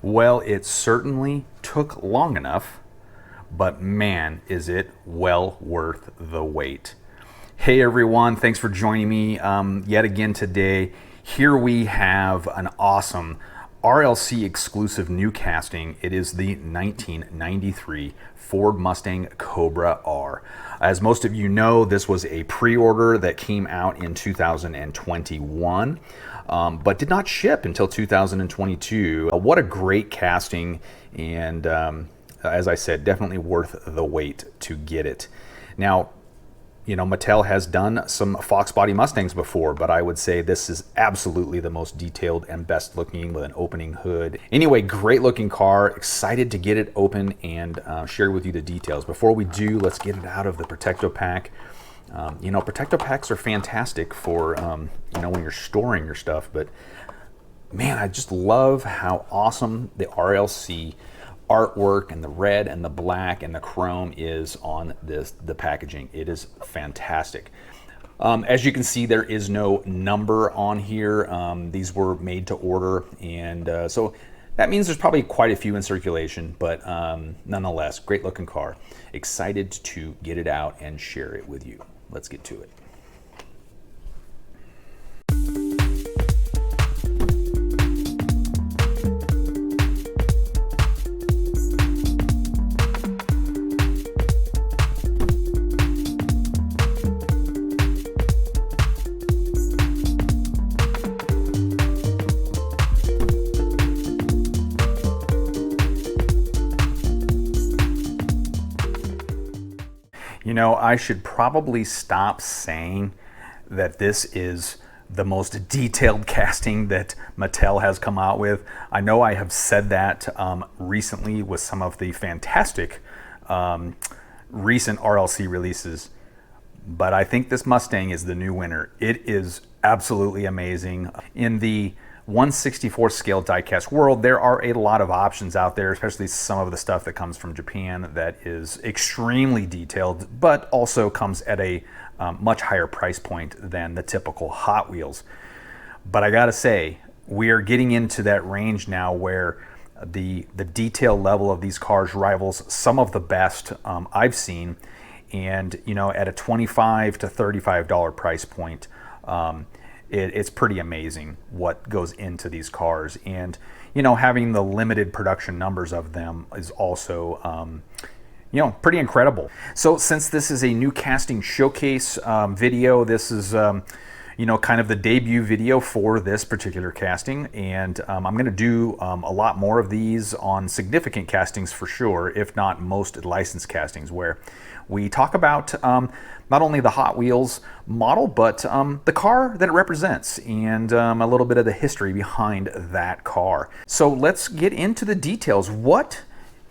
Well, it certainly took long enough, but man, is it well worth the wait. Hey everyone, thanks for joining me yet again today. Here we have an awesome RLC exclusive new casting. It is the 1993 Ford Mustang Cobra R. As most of you know, this was a pre-order that came out in 2021, but did not ship until 2022. What a great casting, and as I said, definitely worth the wait to get it. Now, you know, Mattel has done some Fox body Mustangs before, but I would say this is absolutely the most detailed and best looking with an opening hood. Anyway, great looking car. Excited to get it open and share with you the details. Before we do, let's get it out of the Protecto Pack. You know, Protecto Packs are fantastic for, you know, when you're storing your stuff, but man, I just love how awesome the RLC artwork and the red and the black and the chrome is on the packaging. It is fantastic. As you can see, there is no number on here. These were made to order, and so that means there's probably quite a few in circulation, but nonetheless, great looking car. Excited to get it out and share it with you. Let's get to it. You know, I should probably stop saying that this is the most detailed casting that Mattel has come out with. I know I have said that recently with some of the fantastic recent RLC releases, but I think this Mustang is the new winner. It is absolutely amazing. In the 1/64 scale diecast world, there are a lot of options out there, especially some of the stuff that comes from Japan that is extremely detailed, but also comes at a much higher price point than the typical Hot Wheels. But I gotta say, we are getting into that range now where the detail level of these cars rivals some of the best I've seen, and you know, at a $25 to $35 price point, it's pretty amazing what goes into these cars. And you know, having the limited production numbers of them is also you know, pretty incredible. So since this is a new casting showcase video, this is you know, kind of the debut video for this particular casting, and I'm going to do a lot more of these on significant castings for sure, if not most licensed castings, where we talk about not only the Hot Wheels model, but the car that it represents, and a little bit of the history behind that car. So let's get into the details. What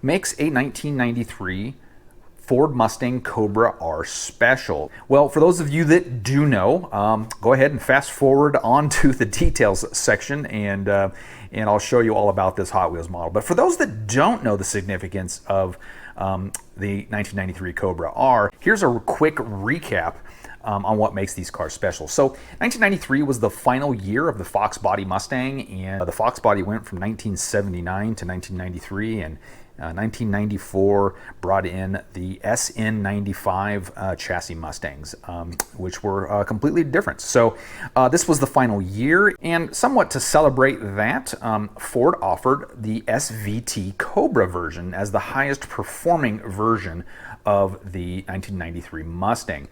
makes a 1993 Ford Mustang Cobra R special? Well, for those of you that do know, go ahead and fast forward on to the details section, and I'll show you all about this Hot Wheels model. But for those that don't know the significance of the 1993 Cobra R, here's a quick recap on what makes these cars special. So 1993 was the final year of the Fox body Mustang, and the Fox body went from 1979 to 1993, and 1994 brought in the SN95 chassis Mustangs, which were completely different. So this was the final year, and somewhat to celebrate that, Ford offered the SVT Cobra version as the highest performing version of the 1993 Mustang.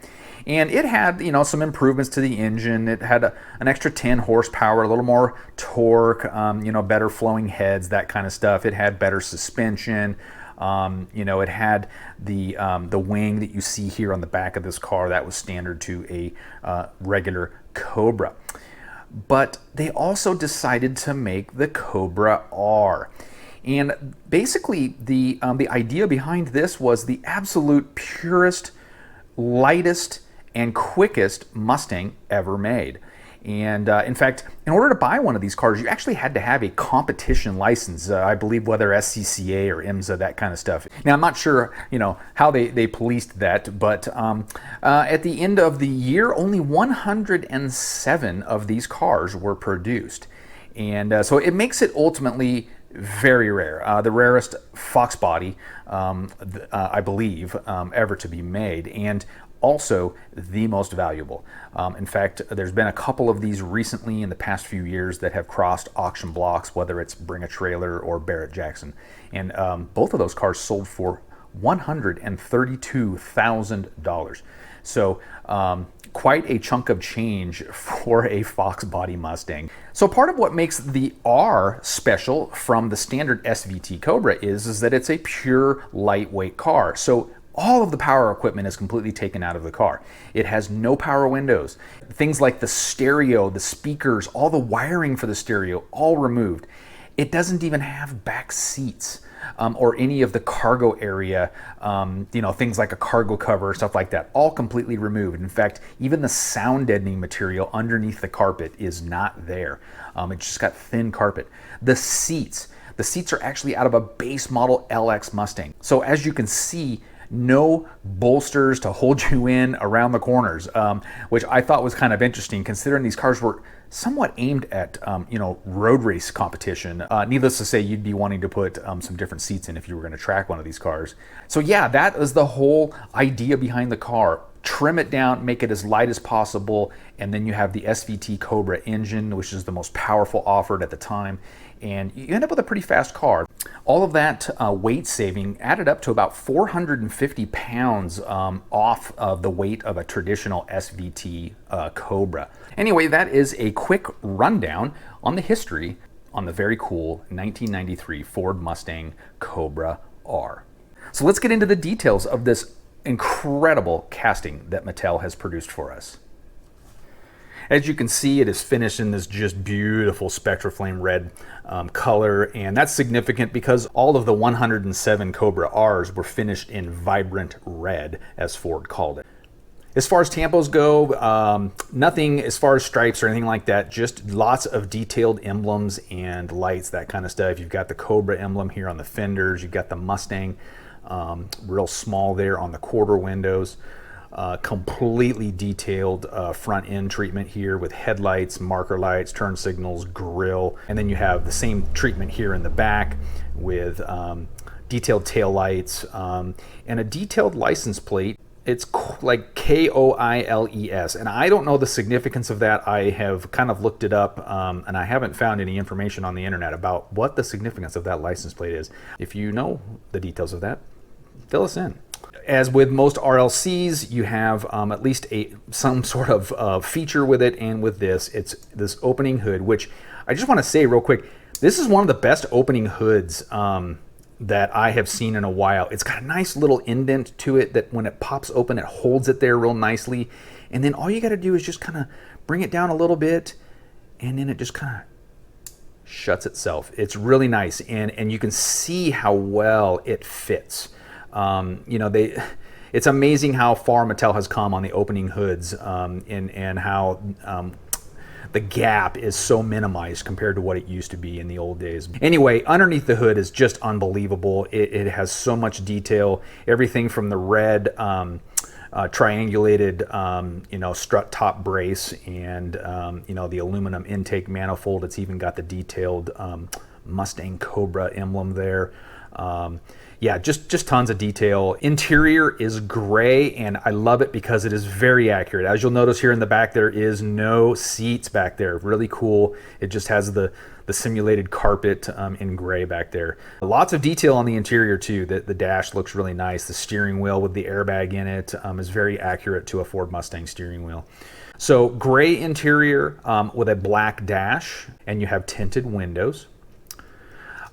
And it had, you know, some improvements to the engine. It had an extra 10 horsepower, a little more torque, you know, better flowing heads, that kind of stuff. It had better suspension. You know, it had the wing that you see here on the back of this car that was standard to a regular Cobra. But they also decided to make the Cobra R. And basically, the idea behind this was the absolute purest, lightest, and quickest Mustang ever made. And in fact, in order to buy one of these cars, you actually had to have a competition license. I believe whether SCCA or IMSA, that kind of stuff. Now, I'm not sure, you know, how they policed that, but at the end of the year, only 107 of these cars were produced. And so it makes it ultimately very rare. The rarest Fox body, I believe, ever to be made, and also the most valuable. In fact, there's been a couple of these recently in the past few years that have crossed auction blocks, whether it's Bring a Trailer or Barrett Jackson. And both of those cars sold for $132,000. So quite a chunk of change for a Fox body Mustang. So part of what makes the R special from the standard SVT Cobra is that it's a pure lightweight car. So all of the power equipment is completely taken out of the car. It has no power windows. Things like the stereo, the speakers, all the wiring for the stereo, all removed. It doesn't even have back seats or any of the cargo area, things like a cargo cover, stuff like that, all completely removed. In fact, even the sound deadening material underneath the carpet is not there. It's just got thin carpet. The seats are actually out of a base model LX Mustang. So as you can see, no bolsters to hold you in around the corners, which I thought was kind of interesting considering these cars were somewhat aimed at road race competition. Needless to say, you'd be wanting to put some different seats in if you were going to track one of these cars. So yeah, that was the whole idea behind the car. Trim it down, make it as light as possible, and then you have the SVT Cobra engine, which is the most powerful offered at the time, and you end up with a pretty fast car. All of that weight saving added up to about 450 pounds off of the weight of a traditional SVT Cobra. Anyway, that is a quick rundown on the history on the very cool 1993 Ford Mustang Cobra R. So let's get into the details of this incredible casting that Mattel has produced for us. As you can see, it is finished in this just beautiful Spectraflame red color, and that's significant because all of the 107 Cobra Rs were finished in vibrant red, as Ford called it. As far as tampos go, nothing as far as stripes or anything like that, just lots of detailed emblems and lights, that kind of stuff. You've got the Cobra emblem here on the fenders, you've got the Mustang real small there on the quarter windows. Completely detailed front end treatment here with headlights, marker lights, turn signals, grille, and then you have the same treatment here in the back with detailed tail lights and a detailed license plate. It's like KOILES, and I don't know the significance of that. I have kind of looked it up, and I haven't found any information on the internet about what the significance of that license plate is. If you know the details of that, fill us in. As with most RLCs, you have at least some sort of feature with it, and with this, it's this opening hood, which I just want to say real quick, this is one of the best opening hoods that I have seen in a while. It's got a nice little indent to it that when it pops open, it holds it there real nicely. And then all you got to do is just kind of bring it down a little bit, and then it just kind of shuts itself. It's really nice, and you can see how well it fits. It's amazing how far Mattel has come on the opening hoods, and how the gap is so minimized compared to what it used to be in the old days. Anyway, underneath the hood is just unbelievable. It has so much detail. Everything from the red triangulated, strut top brace, and the aluminum intake manifold. It's even got the detailed Mustang Cobra emblem there. Yeah, just tons of detail. Interior is gray, and I love it because it is very accurate. As you'll notice here in the back, there is no seats back there. Really cool. It just has the simulated carpet in gray back there. Lots of detail on the interior too. The dash looks really nice. The steering wheel with the airbag in it is very accurate to a Ford Mustang steering wheel. So gray interior with a black dash, and you have tinted windows.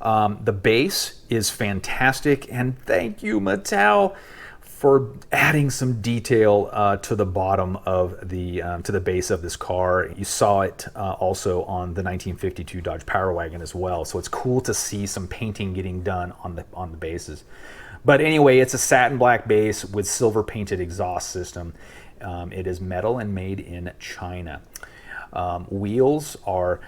The base is fantastic, and thank you, Mattel, for adding some detail to the bottom of to the base of this car. You saw it also on the 1952 Dodge Power Wagon as well, so it's cool to see some painting getting done on the bases. But anyway, it's a satin black base with silver painted exhaust system. It is metal and made in China. Wheels are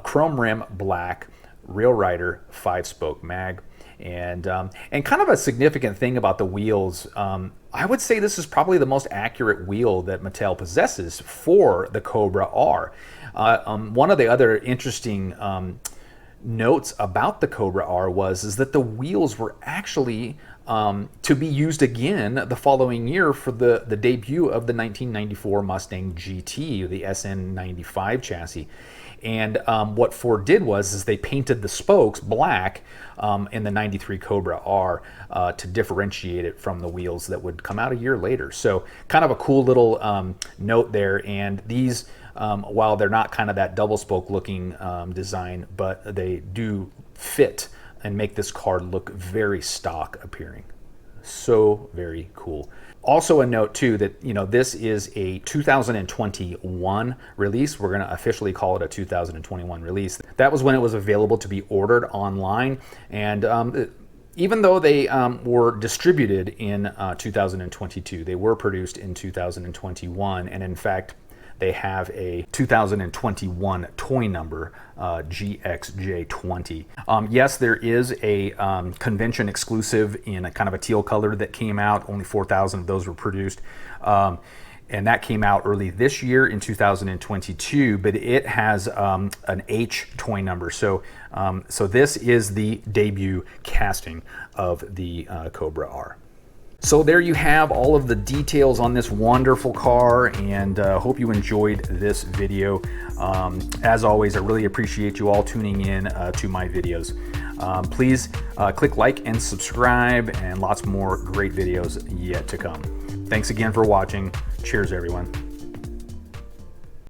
chrome rim black, Real Rider 5-spoke mag, and kind of a significant thing about the wheels, I would say this is probably the most accurate wheel that Mattel possesses for the Cobra R. One of the other interesting notes about the Cobra R is that the wheels were actually to be used again the following year for the debut of the 1994 Mustang GT, the SN95 chassis. And what Ford did is they painted the spokes black in the 93 Cobra R to differentiate it from the wheels that would come out a year later. So kind of a cool little note there. And these, while they're not kind of that double spoke looking design, but they do fit and make this car look very stock appearing. So very cool. Also a note too that, you know, this is a 2021 release. We're going to officially call it a 2021 release. That was when it was available to be ordered online. And even though they were distributed in 2022, they were produced in 2021. And in fact, they have a 2021 toy number, GXJ20. Yes, there is a convention exclusive in a kind of a teal color that came out. Only 4,000 of those were produced. And that came out early this year in 2022, but it has an H toy number. So, so this is the debut casting of the Cobra R. So there you have all of the details on this wonderful car, and hope you enjoyed this video. As always, I really appreciate you all tuning in to my videos. Please click like and subscribe, and lots more great videos yet to come. Thanks again for watching. Cheers, everyone.